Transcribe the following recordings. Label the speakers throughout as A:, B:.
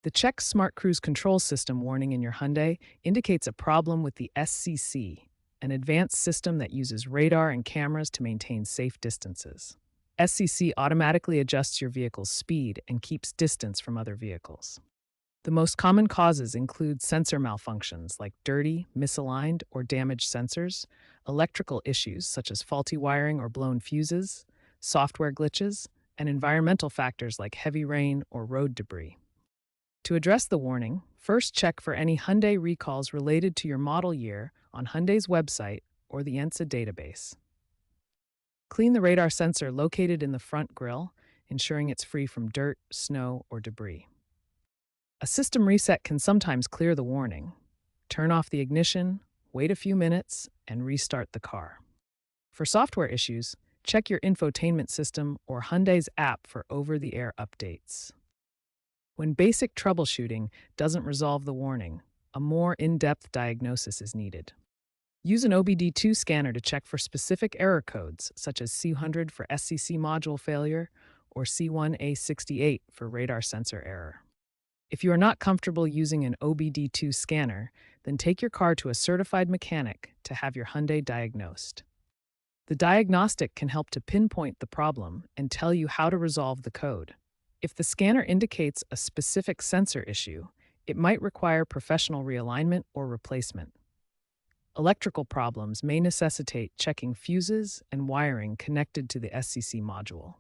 A: The Check Smart Cruise Control System warning in your Hyundai indicates a problem with the SCC, an advanced system that uses radar and cameras to maintain safe distances. SCC automatically adjusts your vehicle's speed and keeps distance from other vehicles. The most common causes include sensor malfunctions like dirty, misaligned, or damaged sensors, electrical issues such as faulty wiring or blown fuses, software glitches, and environmental factors like heavy rain or road debris. To address the warning, first check for any Hyundai recalls related to your model year on Hyundai's website or the ENSA database. Clean the radar sensor located in the front grille, ensuring it's free from dirt, snow, or debris. A system reset can sometimes clear the warning. Turn off the ignition, wait a few minutes, and restart the car. For software issues, check your infotainment system or Hyundai's app for over-the-air updates. When basic troubleshooting doesn't resolve the warning, a more in-depth diagnosis is needed. Use an OBD2 scanner to check for specific error codes, such as C100 for SCC module failure or C1A68 for radar sensor error. If you are not comfortable using an OBD2 scanner, then take your car to a certified mechanic to have your Hyundai diagnosed. The diagnostic can help to pinpoint the problem and tell you how to resolve the code. If the scanner indicates a specific sensor issue, it might require professional realignment or replacement. Electrical problems may necessitate checking fuses and wiring connected to the SCC module.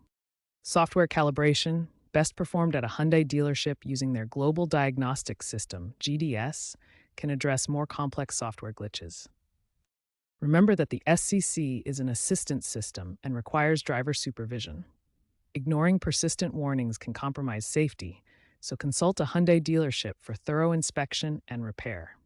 A: Software calibration, best performed at a Hyundai dealership using their Global Diagnostic System, GDS, can address more complex software glitches. Remember that the SCC is an assistance system and requires driver supervision. Ignoring persistent warnings can compromise safety, so consult a Hyundai dealership for thorough inspection and repair.